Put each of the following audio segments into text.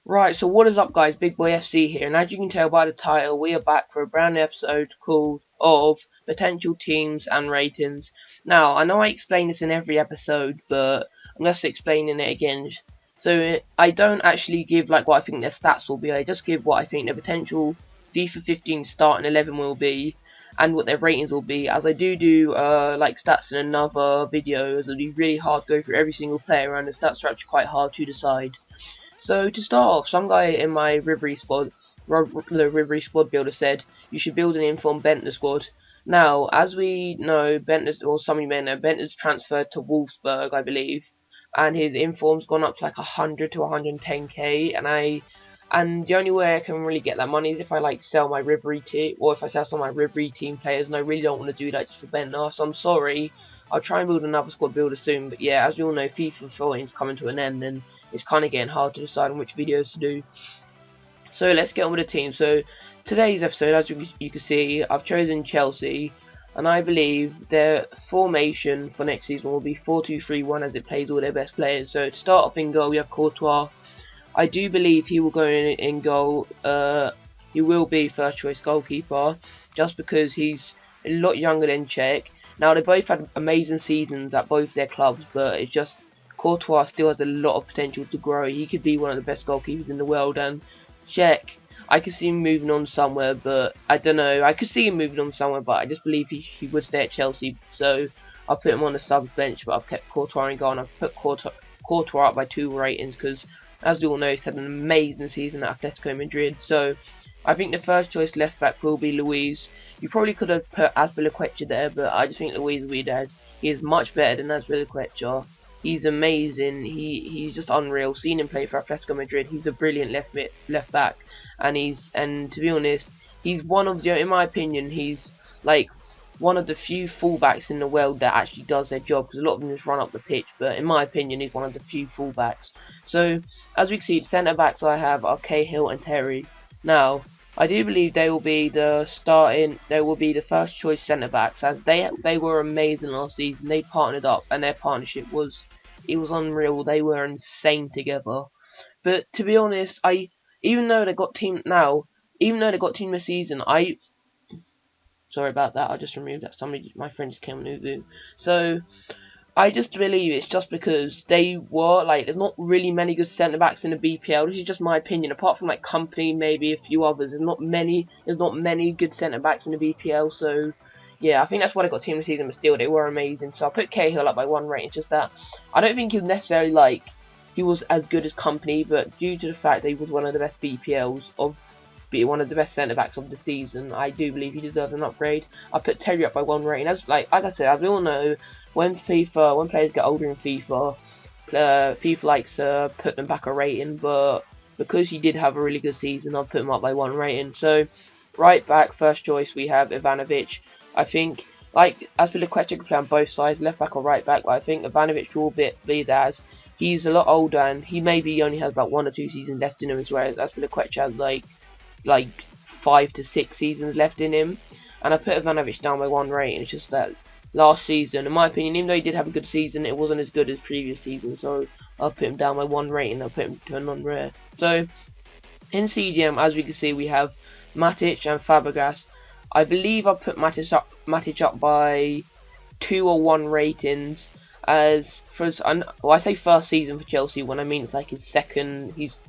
Right, so what is up guys, Big Boy FC here, and as you can tell by the title, we are back for a brand new episode called of Potential Teams and Ratings. Now, I know I explain this in every episode, but I'm just explaining it again. So, I don't actually give like what I think their stats will be, I just give what I think their potential FIFA 15 starting 11 will be, and what their ratings will be, as I do like stats in another video, as it'll be really hard to go through every single player, and the stats are actually quite hard to decide. So to start off, some guy in my Ribery squad, the Ribery squad builder said you should build an informed Bentner squad. Now, as we know, Bentner's, or some of you may know, Bentner's transferred to Wolfsburg, I believe, and his inform's gone up to like 100 to 110k, and the only way I can really get that money is if I like sell my Ribery team, or if I sell some of my Ribery team players, and I really don't want to do that just for Bentner, so I'm sorry. I'll try and build another squad builder soon, but yeah, as we all know, FIFA 14 is coming to an end, and it's kind of getting hard to decide on which videos to do. So let's get on with the team. So today's episode, as you can see, I've chosen Chelsea, and I believe their formation for next season will be 4-2-3-1 as it plays all their best players. So to start off in goal, we have Courtois. I do believe he will go in goal. He will be first choice goalkeeper, just because he's a lot younger than Czech. Now they both had amazing seasons at both their clubs, but it's just Courtois still has a lot of potential to grow. He could be one of the best goalkeepers in the world, and Czech, I could see him moving on somewhere, but I don't know. I could see him moving on somewhere, but I just believe he would stay at Chelsea, so I'll put him on the sub bench, but I've kept Courtois in goal, and I've put Courtois up by 2 ratings, because as we all know, he's had an amazing season at Atletico Madrid, so I think the first choice left back will be Luis. You probably could have put Azpilicueta there, but I just think Luis Ruidez, he is much better than Azpilicueta. He's amazing. He's just unreal. Seeing him play for Atletico Madrid, he's a brilliant left back, and to be honest, he's one of the, in my opinion, he's like one of the few fullbacks in the world that actually does their job, because a lot of them just run up the pitch, but in my opinion, he's one of the few fullbacks. So as we can see, centre backs I have are Cahill and Terry. Now, I do believe they will be the first choice centre backs, as they were amazing last season. They partnered up, and their partnership was unreal. They were insane together. But to be honest, even though they got team this season, sorry about that. I just removed that. My friend just came on Uvu. So I just believe it's just because they were like, there's not really many good centre backs in the BPL. This is just my opinion. Apart from like Company, maybe a few others, there's not many good centre backs in the BPL. So yeah, I think that's why they got team of the season. But still, they were amazing. So I put Cahill up by 1 rating. It's just that I don't think he was necessarily he was as good as Company, but due to the fact that he was one of the best BPLs one of the best centre backs of the season, I do believe he deserves an upgrade. I put Terry up by 1 rating. As like I said, as we all know, when players get older in FIFA, FIFA likes to put them back a rating, but because he did have a really good season, I'll put him up by 1 rating. So right back, first choice, we have Ivanovic. I think, like, as for Azpilicueta can play on both sides, left back or right back, but I think Ivanovic will be there, as he's a lot older, and he maybe only has about 1 or 2 seasons left in him, whereas Azpilicueta has like 5 to 6 seasons left in him. And I put Ivanovic down by 1 rating. It's just that last season, in my opinion, even though he did have a good season, it wasn't as good as previous seasons, so I'll put him down by 1 rating. I'll put him to a non-rare. So in CDM, as we can see, we have Matic and Fabregas. I believe I put Matic up by 2 or 1 ratings, as for I say first season for Chelsea when I mean it's like his second. He's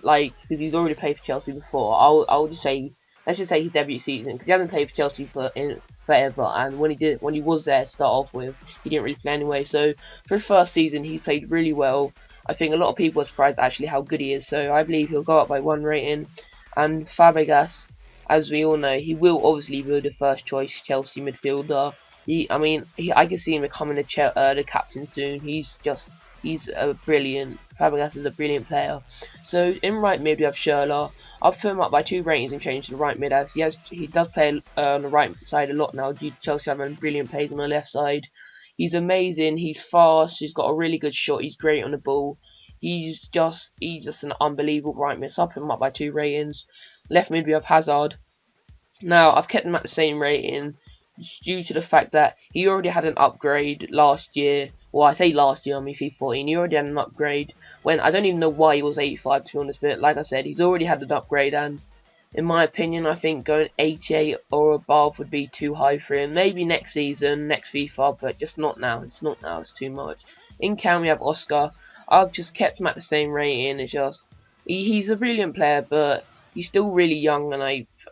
like, because he's already played for Chelsea before. I'll just say, let's just say his debut season, because he hasn't played for Chelsea forever, and when he was there to start off with, he didn't really play anyway. So for his first season, he played really well. I think a lot of people are surprised actually how good he is. So I believe he'll go up by 1 rating. And Fabregas, as we all know, he will obviously be the first choice Chelsea midfielder. I can see him becoming the captain soon. He's a brilliant. Fabregas is a brilliant player. So in right mid we have Schürrle. I'll put him up by 2 ratings and change to the right mid, as he does play on the right side a lot now due to Chelsea having brilliant plays on the left side. He's amazing. He's fast. He's got a really good shot. He's great on the ball. He's just an unbelievable right mid. So I'll put him up by 2 ratings. Left mid we have Hazard. Now I've kept him at the same rating due to the fact that he already had an upgrade last year. Well, I say last year, I mean FIFA 14. He already had an upgrade when I don't even know why he was 85 to be honest, but like I said, he's already had an upgrade, and in my opinion, I think going 88 or above would be too high for him. Maybe next season, next FIFA, but just not now. It's not now, it's too much. In cam we have Oscar. I've just kept him at the same rating. It's just he's a brilliant player, but he's still really young,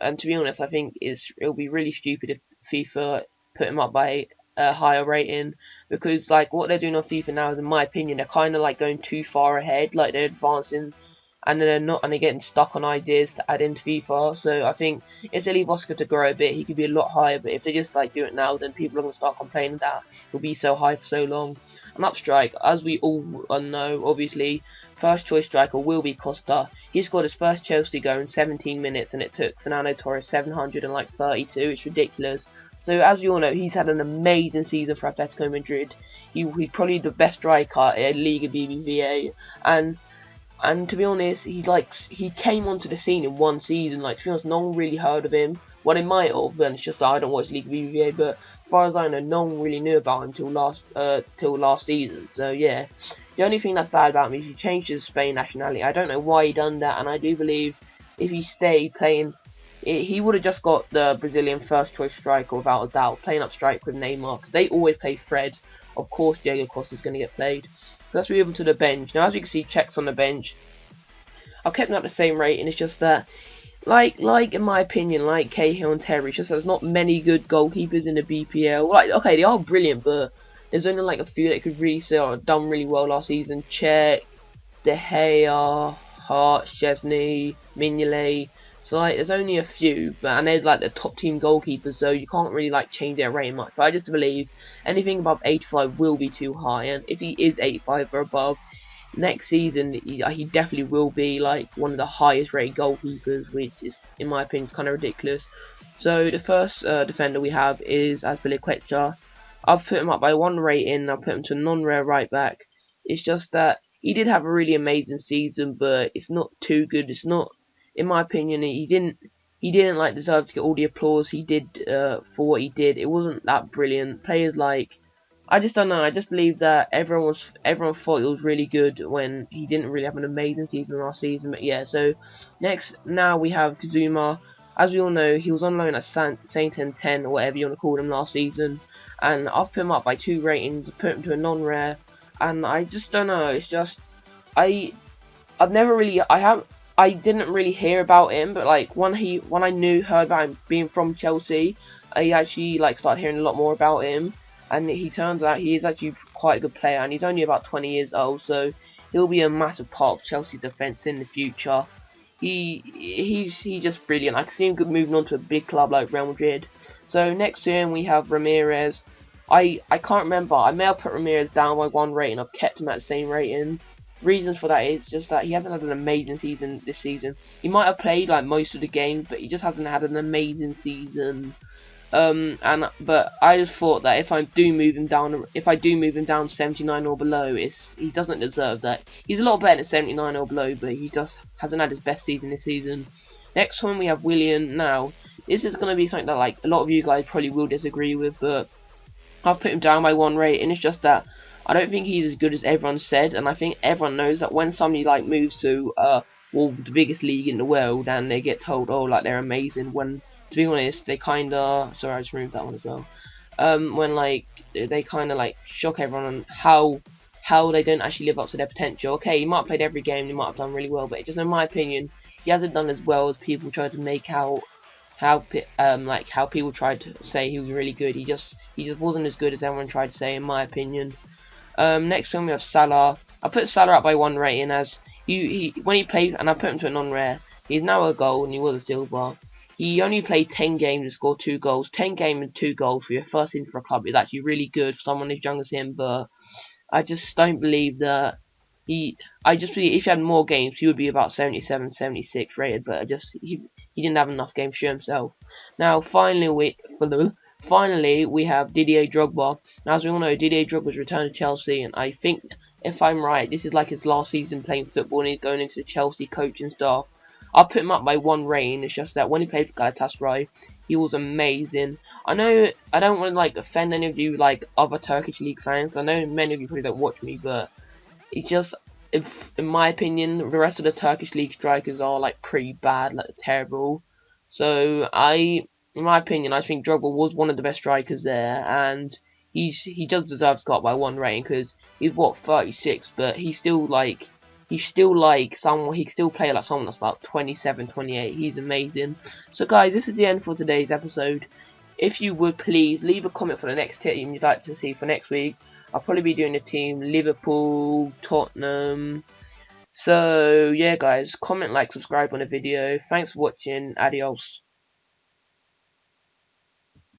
and to be honest, I think it'll be really stupid if FIFA put him up by a higher rating, because like what they're doing on FIFA now is, in my opinion, they're kind of like going too far ahead, like they're advancing and then they're getting stuck on ideas to add into FIFA. So I think if they leave Oscar to grow a bit, he could be a lot higher. But if they just like do it now, then people are gonna start complaining that he'll be so high for so long. And up strike, as we all know, obviously, first choice striker will be Costa. He scored his first Chelsea goal in 17 minutes, and it took Fernando Torres 732. It's ridiculous. So as you all know, he's had an amazing season for Atletico Madrid. He's probably the best striker in Liga BBVA, and to be honest, he came onto the scene in one season. Like, to be honest, no one really heard of him. Well, they might have, but it's just that I don't watch Liga BBVA. But as far as I know, no one really knew about him till last season. So yeah, the only thing that's bad about him is he changed his Spain nationality. I don't know why he done that, and I do believe if he stayed playing, he would have just got the Brazilian first choice striker without a doubt, playing up strike with Neymar, because they always play Fred. Of course, Diego Costa is going to get played. Let's move on to the bench. Now, as you can see, checks on the bench, I've kept them at the same rate, and it's just that, like in my opinion, like Cahill and Terry, it's just there's not many good goalkeepers in the BPL. Like, okay, they are brilliant, but there's only like a few that could really say done really well last season. Cech, De Gea, Hart, Szczesny, Mignolet. So like, there's only a few, and they're like the top team goalkeepers, so you can't really like change their rating much. But I just believe anything above 85 will be too high, and if he is 85 or above, next season he definitely will be like one of the highest rated goalkeepers, which is, in my opinion, kind of ridiculous. So the first defender we have is Azpilicueta. I've put him up by one rating. I've put him to non-rare right back. It's just that he did have a really amazing season, but it's not too good. It's not, in my opinion, he didn't like deserve to get all the applause he did for what he did. It wasn't that brilliant. Players like, I just don't know. I just believe that everyone thought it was really good when he didn't really have an amazing season last season. But yeah, so now we have Kazuma. As we all know, he was on loan at Saint 10 or whatever you want to call him last season, and I've put him up by 2 ratings. Put him to a non-rare, and I just don't know. It's just I didn't really hear about him, but like when I heard about him being from Chelsea, I actually like started hearing a lot more about him, and he turns out he is actually quite a good player, and he's only about 20 years old, so he'll be a massive part of Chelsea's defence in the future. He's just brilliant. I can see him moving on to a big club like Real Madrid. So next to him we have Ramirez. I can't remember. I may have put Ramirez down by 1 rating. I've kept him at the same rating. Reasons for that is just that he hasn't had an amazing season this season. He might have played like most of the games, but he just hasn't had an amazing season. But I just thought that if I do move him down 79 or below, he doesn't deserve that. He's a lot better than 79 or below, but he just hasn't had his best season this season. Next one we have Willian. Now this is going to be something that like a lot of you guys probably will disagree with, but I've put him down by 1 rate, and it's just that I don't think he's as good as everyone said, and I think everyone knows that when somebody like moves to the biggest league in the world, and they get told, oh, like they're amazing, when to be honest they kinda, sorry, I just removed that one as well, when like they kinda like shock everyone on how they don't actually live up to their potential. Okay, he might have played every game, he might have done really well, but just in my opinion, he hasn't done as well as people try to make out. How people tried to say he was really good. He just wasn't as good as everyone tried to say, in my opinion. Next one we have Salah. I put Salah up by 1 rating, as when he played, and I put him to a non-rare. He's now a gold, and he was a silver. He only played 10 games and scored 2 goals. 10 games and 2 goals for your first season for a club is actually really good for someone as young as him. But I just don't believe that I just believe if he had more games, he would be about 77, 76 rated. But he didn't have enough games to show himself. Now finally we have Didier Drogba. Now, as we all know, Didier Drogba's returned to Chelsea, and I think, if I'm right, this is like his last season playing football, and he's going into the Chelsea coaching staff. I'll put him up by 1 rating. It's just that when he played for Galatasaray, he was amazing. I know I don't want to like offend any of you like other Turkish league fans. I know many of you probably don't watch me, but it's just if in my opinion, the rest of the Turkish league strikers are like pretty bad, like terrible. So in my opinion, I think Drogba was one of the best strikers there, and he does deserve Scott by one rating because he's what 36, but he's still like someone he can still play like someone that's about 27, 28. He's amazing. So guys, this is the end for today's episode. If you would please leave a comment for the next team you'd like to see for next week. I'll probably be doing a team Liverpool, Tottenham. So yeah guys, comment, like, subscribe on the video. Thanks for watching. Adios.